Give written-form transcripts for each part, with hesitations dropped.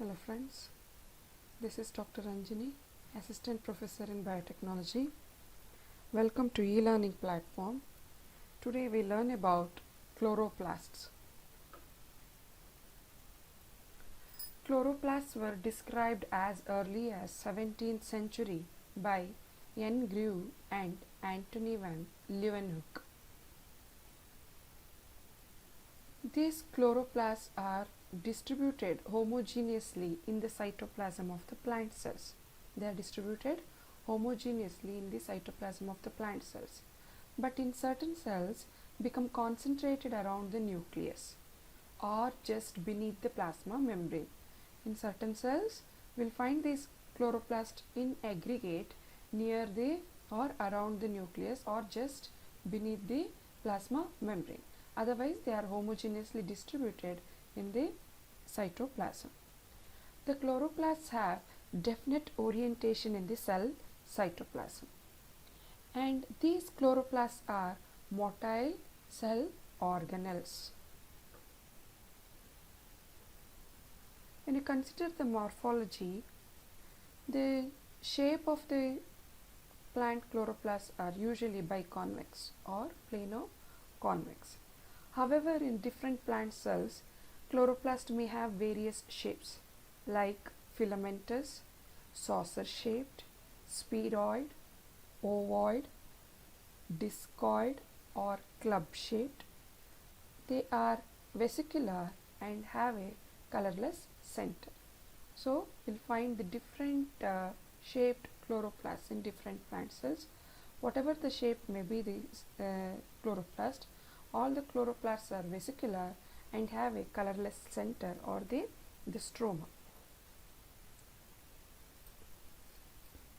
Hello friends, this is Dr. Anjani, Assistant Professor in Biotechnology. Welcome to e-learning platform. Today we learn about chloroplasts. Chloroplasts were described as early as 17th century by N. Grew and Antony van Leeuwenhoek. These chloroplasts are distributed homogeneously in the cytoplasm of the plant cells. They are distributed homogeneously in the cytoplasm of the plant cells, but in certain cells become concentrated around the nucleus or just beneath the plasma membrane. In certain cells, we'll find these chloroplasts in aggregate near the or around the nucleus or just beneath the plasma membrane. Otherwise, they are homogeneously distributed in the cytoplasm. The chloroplasts have definite orientation in the cell cytoplasm, and these chloroplasts are motile cell organelles. When you consider the morphology, the shape of the plant chloroplasts are usually biconvex or plano-convex. However, in different plant cells, chloroplast may have various shapes like filamentous, saucer-shaped, spheroid, ovoid, discoid or club-shaped. They are vesicular and have a colorless center. So, we'll find the different shaped chloroplasts in different plant cells. Whatever the shape may be, the chloroplast, all the chloroplasts are vesicular and have a colorless center or the stroma.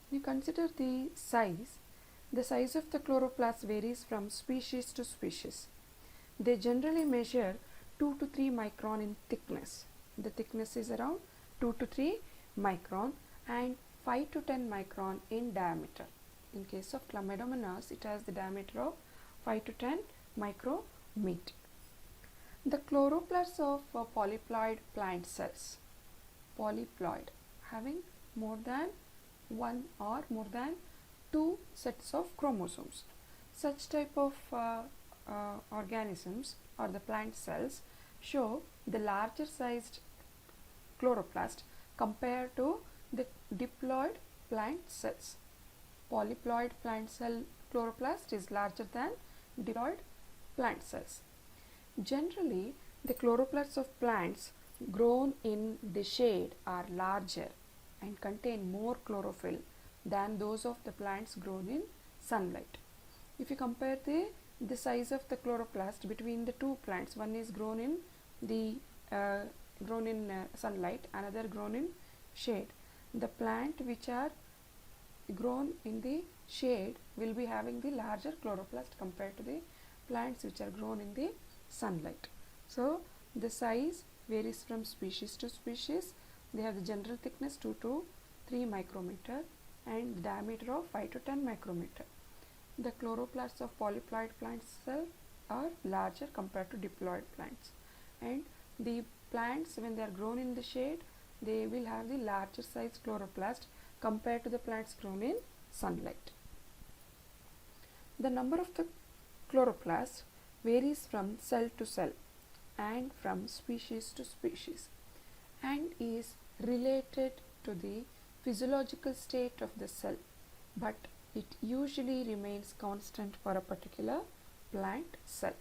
You consider the size of the chloroplasts varies from species to species. They generally measure 2 to 3 micron in thickness. The thickness is around 2 to 3 micron and 5 to 10 micron in diameter. In case of Chlamydomonas, it has the diameter of 5 to 10 micrometer. The chloroplasts of polyploid plant cells, polyploid, having more than one or more than two sets of chromosomes. Such type of organisms or the plant cells show the larger sized chloroplast compared to the diploid plant cells. Polyploid plant cell chloroplast is larger than diploid plant cells. Generally, the chloroplasts of plants grown in the shade are larger and contain more chlorophyll than those of the plants grown in sunlight. If you compare the size of the chloroplast between the two plants, one is grown in sunlight, another grown in shade. The plant which are grown in the shade will be having the larger chloroplast compared to the plants which are grown in the sunlight. So, the size varies from species to species. They have the general thickness 2 to 3 micrometer and the diameter of 5 to 10 micrometer. The chloroplasts of polyploid plant cells are larger compared to diploid plants, and the plants, when they are grown in the shade, they will have the larger size chloroplast compared to the plants grown in sunlight. The number of the chloroplasts varies from cell to cell and from species to species and is related to the physiological state of the cell, but it usually remains constant for a particular plant cell.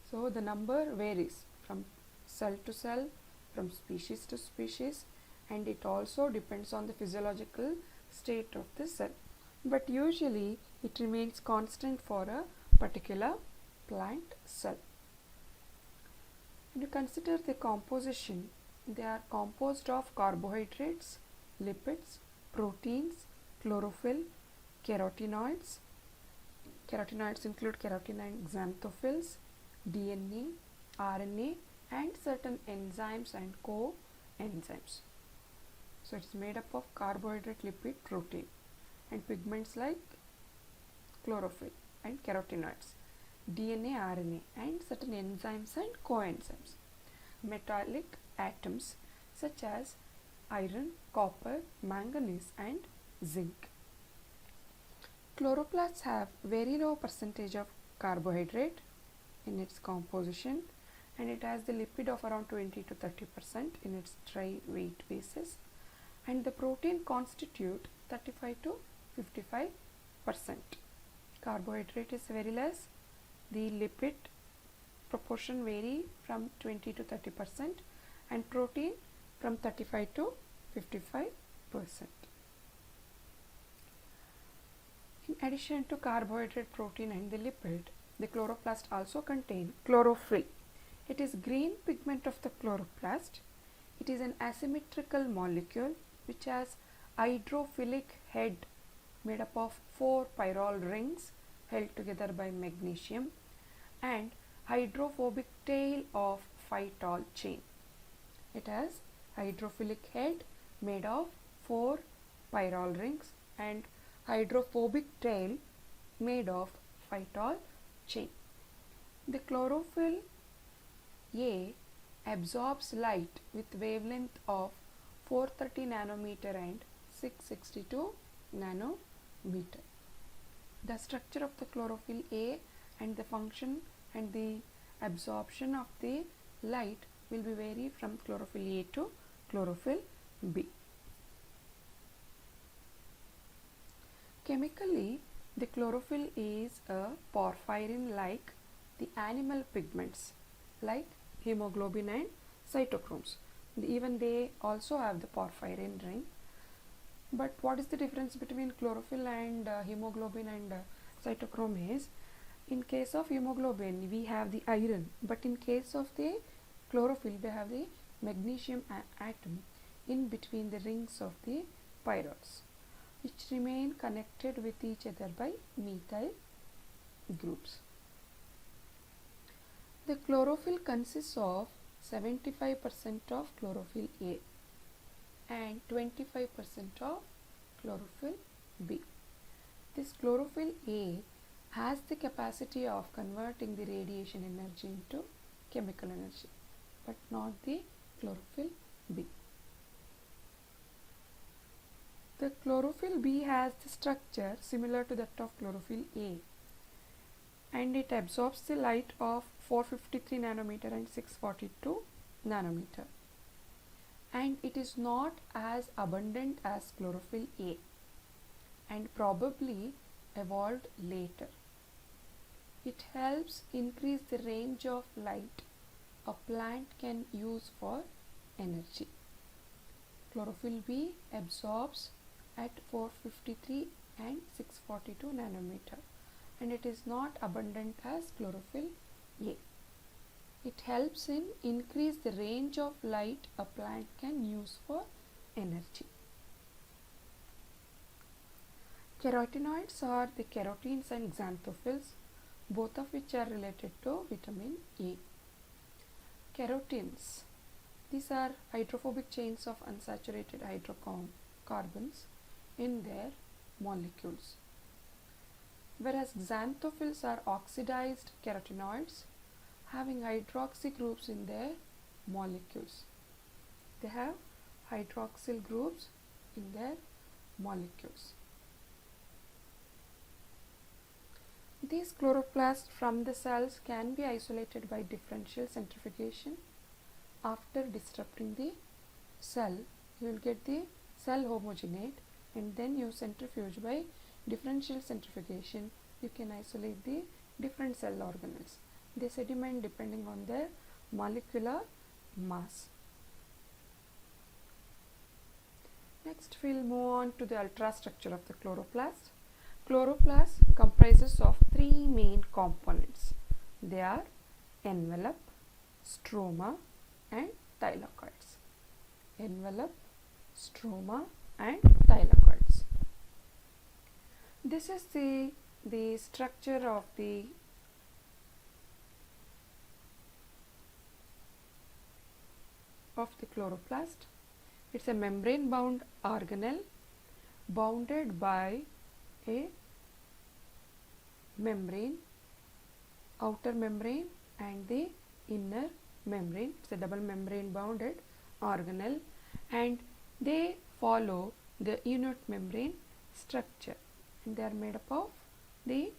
So, the number varies from cell to cell, from species to species, and it also depends on the physiological state of the cell, but usually it remains constant for a particular plant cell. When you consider the composition, they are composed of carbohydrates, lipids, proteins, chlorophyll, carotenoids. Carotenoids include carotenoid xanthophylls, DNA, RNA, and certain enzymes and coenzymes. So, it is made up of carbohydrate, lipid, protein, and pigments like chlorophyll and carotenoids, DNA, RNA, and certain enzymes and coenzymes. Metallic atoms such as iron, copper, manganese and zinc. Chloroplasts have very low percentage of carbohydrate in its composition, and it has the lipid of around 20 to 30% in its dry weight basis, and the protein constitute 35 to 55%. Carbohydrate is very less. The lipid proportion vary from 20 to 30% and protein from 35 to 55%. In addition to carbohydrate, protein and the lipid, the chloroplast also contain chlorophyll. It is green pigment of the chloroplast. It is an asymmetrical molecule which has hydrophilic head made up of 4 pyrrole rings held together by magnesium and hydrophobic tail of phytol chain. It has hydrophilic head made of 4 pyrrole rings and hydrophobic tail made of phytol chain. The chlorophyll A absorbs light with wavelength of 430 nanometer and 662 nanometer. The structure of the chlorophyll A and the function and the absorption of the light will be vary from chlorophyll A to chlorophyll B. Chemically, the chlorophyll is a porphyrin like the animal pigments like hemoglobin and cytochromes. Even they also have the porphyrin ring. But what is the difference between chlorophyll and hemoglobin and cytochrome is, in case of hemoglobin we have the iron, but in case of the chlorophyll we have the magnesium atom in between the rings of the pyrroles, which remain connected with each other by methyl groups. The chlorophyll consists of 75% of chlorophyll A and 25% of chlorophyll B. This chlorophyll A has the capacity of converting the radiation energy into chemical energy, but not the chlorophyll B. The chlorophyll B has the structure similar to that of chlorophyll A, and it absorbs the light of 453 nanometer and 642 nanometer, and it is not as abundant as chlorophyll A and probably evolved later. It helps increase the range of light a plant can use for energy. Chlorophyll B absorbs at 453 and 642 nanometer, and it is not abundant as chlorophyll A. It helps in increase the range of light a plant can use for energy. Carotenoids are the carotenes and xanthophylls, both of which are related to vitamin A. Carotenes, these are hydrophobic chains of unsaturated hydrocarbons in their molecules, whereas xanthophylls are oxidized carotenoids having hydroxy groups in their molecules. They have hydroxyl groups in their molecules. These chloroplasts from the cells can be isolated by differential centrifugation. After disrupting the cell, you will get the cell homogenate, and then you centrifuge by differential centrifugation. You can isolate the different cell organelles. They sediment depending on their molecular mass. Next, we will move on to the ultrastructure of the chloroplast. Chloroplast comprises of 3 main components. They are envelope, stroma and thylakoids. Envelope, stroma and thylakoids. This is the structure of the chloroplast. It's a membrane bound organelle bounded by a membrane, outer membrane and the inner membrane. It's a double membrane bounded organelle and they follow the unit membrane structure, and they are made up of the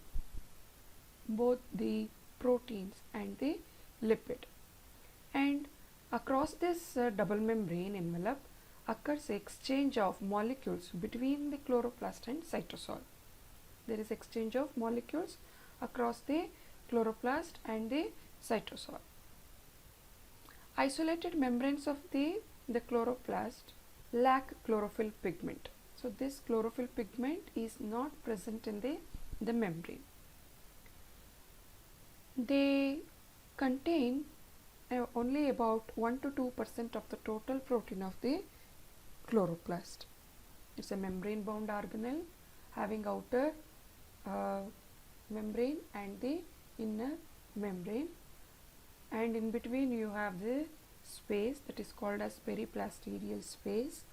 both the proteins and the lipid. And across this double membrane envelope occurs exchange of molecules between the chloroplast and cytosol. There is exchange of molecules across the chloroplast and the cytosol. Isolated membranes of the chloroplast lack chlorophyll pigment. So this chlorophyll pigment is not present in the membrane. They contain only about 1 to 2% of the total protein of the chloroplast. It's a membrane bound organelle having outer membrane and the inner membrane, and in between you have the space that is called as periplastidal space,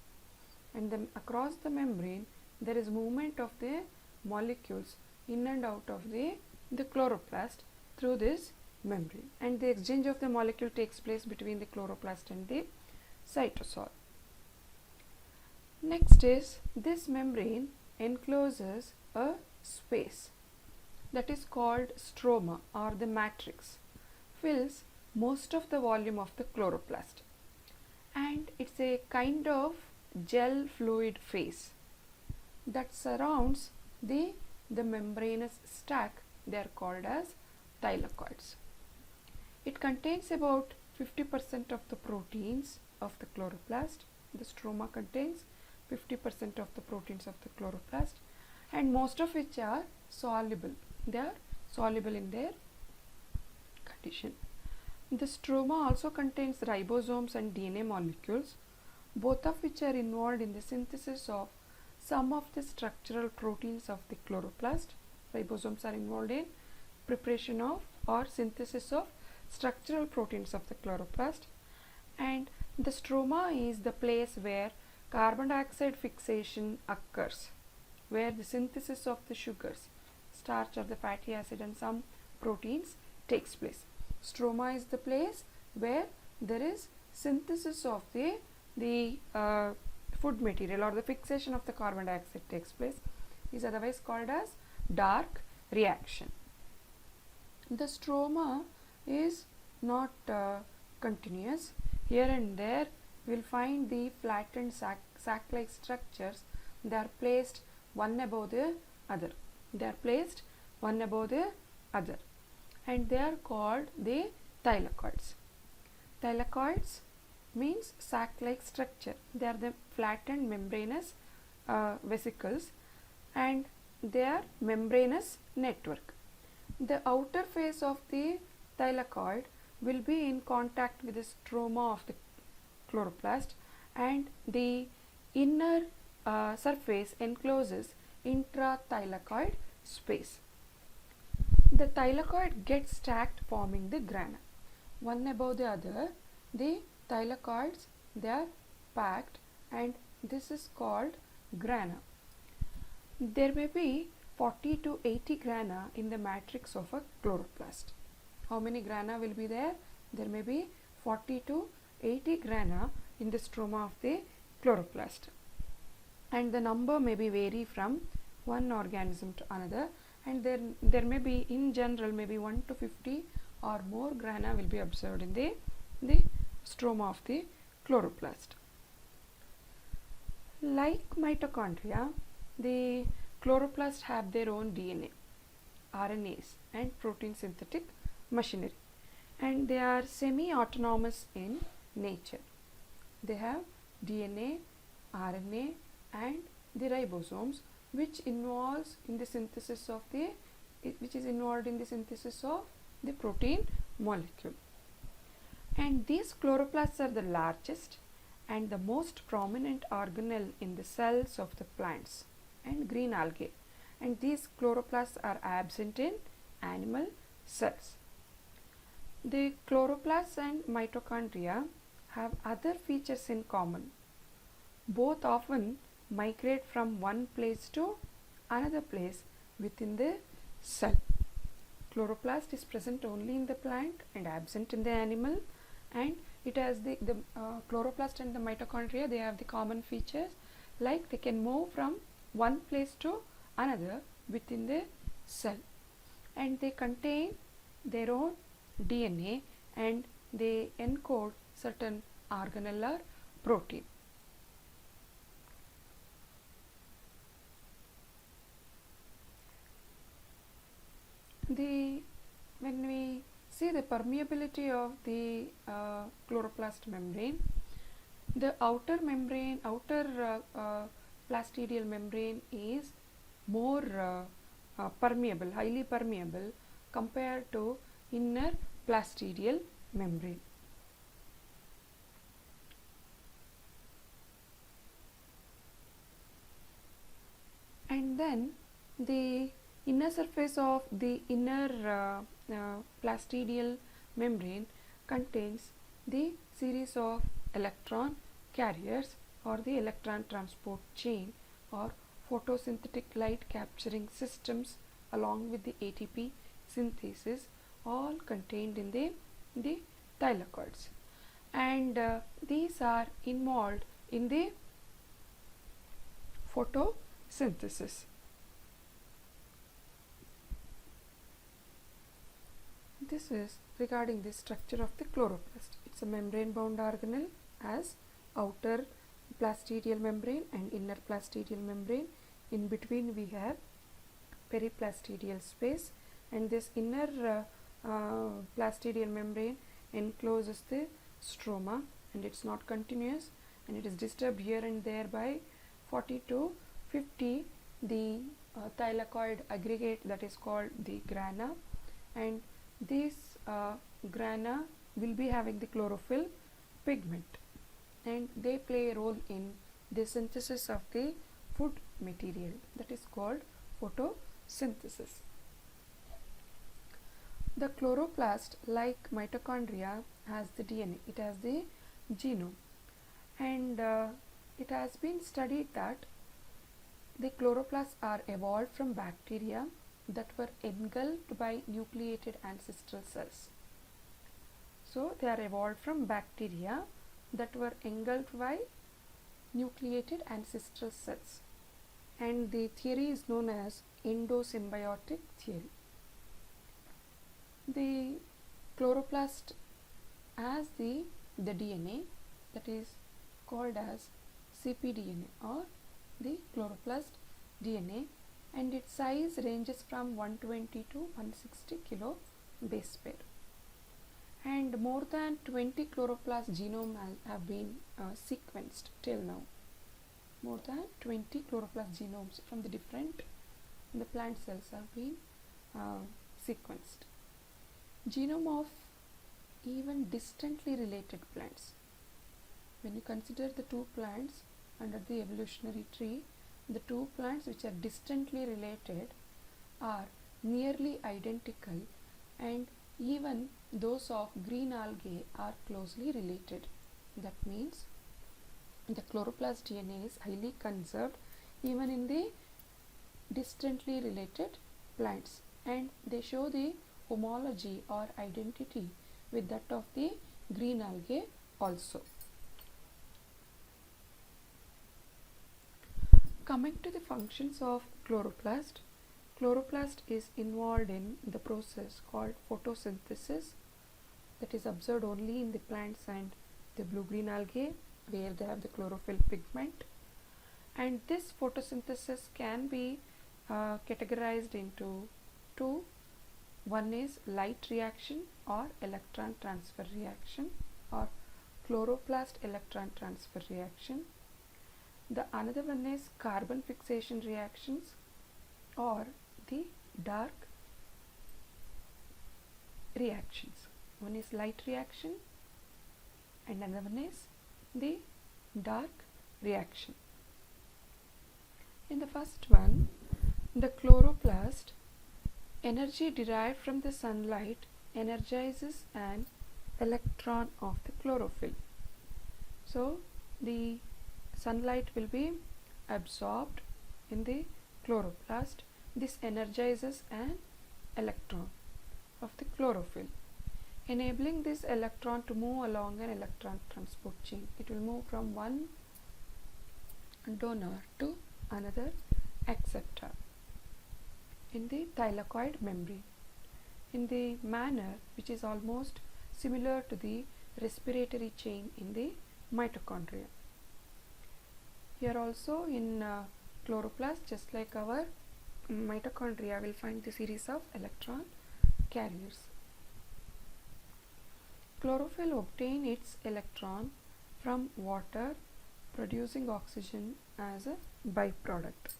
and then across the membrane there is movement of the molecules in and out of the chloroplast through this membrane, and the exchange of the molecule takes place between the chloroplast and the cytosol. Next is, this membrane encloses a space that is called stroma, or the matrix, fills most of the volume of the chloroplast, and it's a kind of gel fluid phase that surrounds the membranous stack. They are called as thylakoids. It contains about 50% of the proteins of the chloroplast. The stroma contains 50% of the proteins of the chloroplast, and most of which are soluble. They are soluble in their condition. The stroma also contains ribosomes and DNA molecules, both of which are involved in the synthesis of some of the structural proteins of the chloroplast. Ribosomes are involved in preparation of or synthesis of structural proteins of the chloroplast, and the stroma is the place where carbon dioxide fixation occurs, where the synthesis of the sugars, starch or the fatty acid and some proteins takes place. Stroma is the place where there is synthesis of the food material, or the fixation of the carbon dioxide takes place, is otherwise called as dark reaction. The stroma is not continuous. Here and there we will find the flattened sac-like structures. They are placed one above the other. They are placed one above the other, and they are called the thylakoids. Thylakoids means sac-like structure. They are the flattened membranous vesicles, and they are membranous network. The outer face of the thylakoid will be in contact with the stroma of the chloroplast, and the inner surface encloses intrathylakoid space. The thylakoid gets stacked, forming the grana. One above the other, the thylakoids, they are packed, and this is called grana. There may be 40 to 80 grana in the matrix of a chloroplast. How many grana will be there? There may be 40 to 80 grana in the stroma of the chloroplast, and the number may be vary from one organism to another, and there may be, in general, maybe 1 to 50 or more grana will be observed in the stroma of the chloroplast. Like mitochondria, the chloroplasts have their own DNA, RNAs and protein synthetic machinery, and they are semi-autonomous in nature. They have DNA, RNA and the ribosomes, which involves in the synthesis of the protein molecule. And these chloroplasts are the largest and the most prominent organelle in the cells of the plants and green algae, and these chloroplasts are absent in animal cells. The chloroplasts and mitochondria have other features in common. Both often migrate from one place to another place within the cell. Chloroplast is present only in the plant and absent in the animal, and it has the chloroplast and the mitochondria, they have the common features like they can move from one place to another within the cell, and they contain their own DNA and they encode certain organelle or protein. When we see the permeability of the chloroplast membrane, the outer plastidial membrane is more permeable, highly permeable compared to inner plastidial membrane. And then the inner surface of the inner plastidial membrane contains the series of electron carriers or the electron transport chain or photosynthetic light capturing systems along with the ATP synthesis, all contained in the thylakoids, and these are involved in the photosynthesis. This is regarding the structure of the chloroplast. It's a membrane bound organelle, as outer plastidial membrane and inner plastidial membrane. In between we have periplastidial space, and this inner plastidial membrane encloses the stroma, and it's not continuous, and it is disturbed here and there by 40 to 50 the thylakoid aggregate that is called the grana, and this grana will be having the chlorophyll pigment, and they play a role in the synthesis of the food material, that is called photosynthesis. The chloroplast, like mitochondria, has the DNA, it has the genome, and it has been studied that the chloroplasts are evolved from bacteria that were engulfed by nucleated ancestral cells. So they are evolved from bacteria that were engulfed by nucleated ancestral cells, and the theory is known as endosymbiotic theory. The chloroplast has the DNA that is called as cpDNA or the chloroplast DNA, and its size ranges from 120 to 160 kilo base pair, and more than 20 chloroplast genomes have been sequenced till now. More than 20 chloroplast genomes from the different plant cells have been sequenced. Genome of even distantly related plants. When you consider the two plants under the evolutionary tree, the two plants which are distantly related are nearly identical, and even those of green algae are closely related. That means the chloroplast DNA is highly conserved even in the distantly related plants, and they show the homology or identity with that of the green algae also. Coming to the functions of chloroplast, chloroplast is involved in the process called photosynthesis, that is observed only in the plants and the blue-green algae where they have the chlorophyll pigment, and this photosynthesis can be categorized into two. One is light reaction or electron transfer reaction or chloroplast electron transfer reaction. The another one is carbon fixation reactions or the dark reactions. One is light reaction and another one is the dark reaction. In the first one, the chloroplast, energy derived from the sunlight energizes an electron of the chlorophyll. So the sunlight will be absorbed in the chloroplast. This energizes an electron of the chlorophyll. enabling this electron to move along an electron transport chain. It will move from one donor to another acceptor in the thylakoid membrane in the manner which is almost similar to the respiratory chain in the mitochondria. Here also in chloroplast, just like our mitochondria, will find the series of electron carriers. Chlorophyll obtain its electron from water, producing oxygen as a byproduct.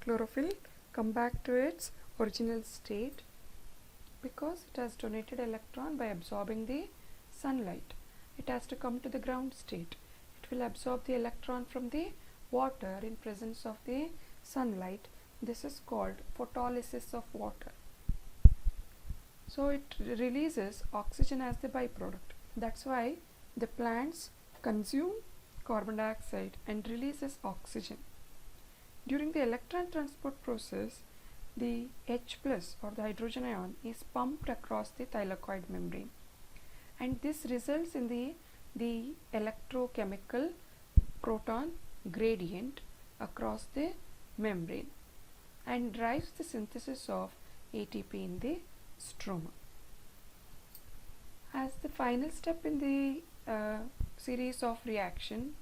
Chlorophyll come back to its original state because it has donated electron by absorbing the sunlight. It has to come to the ground state. It will absorb the electron from the water in presence of the sunlight. This is called photolysis of water. So it releases oxygen as the byproduct. That's why the plants consume carbon dioxide and releases oxygen. During the electron transport process, the H plus or the hydrogen ion is pumped across the thylakoid membrane, and this results in the electrochemical proton gradient across the membrane and drives the synthesis of ATP in the stroma. As the final step in the series of reaction,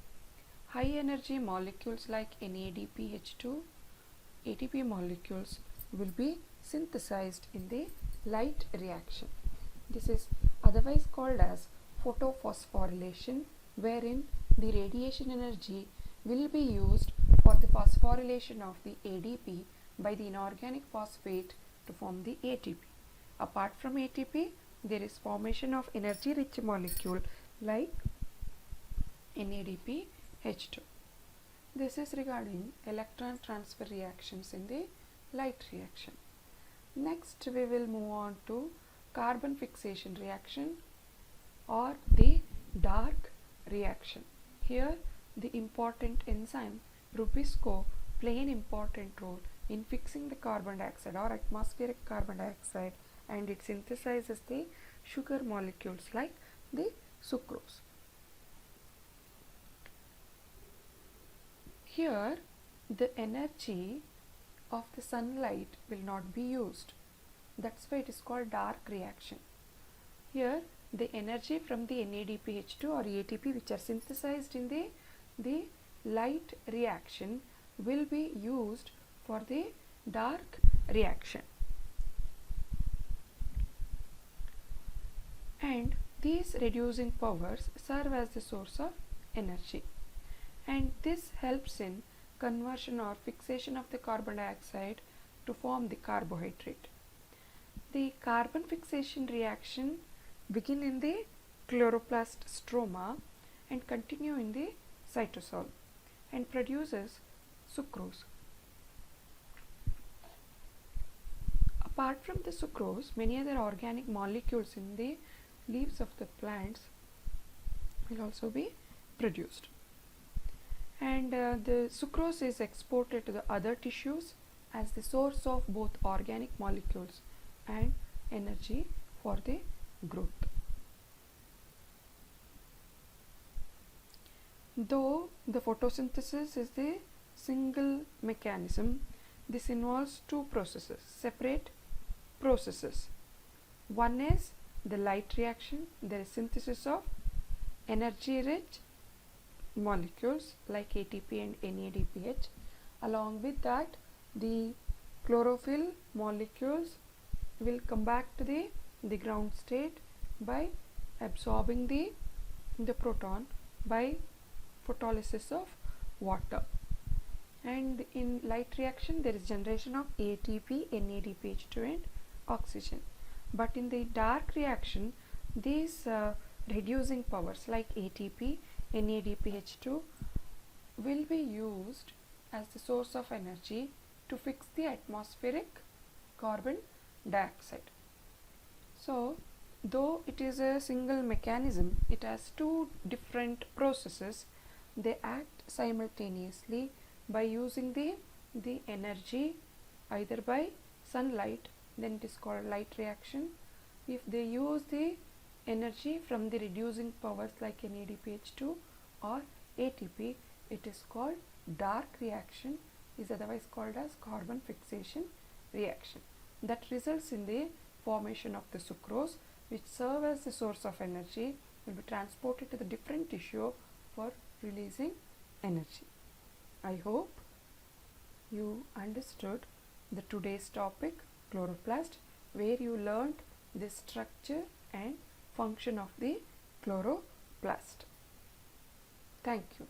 high energy molecules like NADPH2 ATP molecules will be synthesized in the light reaction. This is otherwise called as photophosphorylation, wherein the radiation energy will be used for the phosphorylation of the ADP by the inorganic phosphate to form the ATP. Apart from ATP, there is formation of energy rich molecule like NADPH2. This is regarding electron transfer reactions in the light reaction. Next we will move on to carbon fixation reaction or the dark reaction. Here the important enzyme Rubisco play an important role in fixing the carbon dioxide or atmospheric carbon dioxide, and it synthesizes the sugar molecules like the sucrose. Here the energy of the sunlight will not be used. That's why it is called dark reaction. Here the energy from the NADPH2 or ATP which are synthesized in the light reaction will be used for the dark reaction. And these reducing powers serve as the source of energy, and this helps in conversion or fixation of the carbon dioxide to form the carbohydrate. The carbon fixation reaction begin in the chloroplast stroma and continue in the cytosol and produces sucrose. Apart from the sucrose, many other organic molecules in the leaves of the plants will also be produced, and the sucrose is exported to the other tissues as the source of both organic molecules and energy for the growth. Though the photosynthesis is the single mechanism, this involves two processes, separate processes. One is the light reaction. There is synthesis of energy rich molecules like ATP and NADPH. Along with that, the chlorophyll molecules will come back to the ground state by absorbing the proton by photolysis of water. And in light reaction there is generation of ATP, NADPH2 and oxygen. But in the dark reaction, these reducing powers like ATP, NADPH2 will be used as the source of energy to fix the atmospheric carbon dioxide. So, though it is a single mechanism, it has two different processes. They act simultaneously by using the energy either by sunlight, then it is called light reaction. If they use the energy from the reducing powers like NADPH2 or ATP. It is called dark reaction, is otherwise called as carbon fixation reaction, that results in the formation of the sucrose, which serve as the source of energy, will be transported to the different tissue for releasing energy. I hope you understood the today's topic, chloroplast, where you learned the structure and function of the chloroplast. Thank you.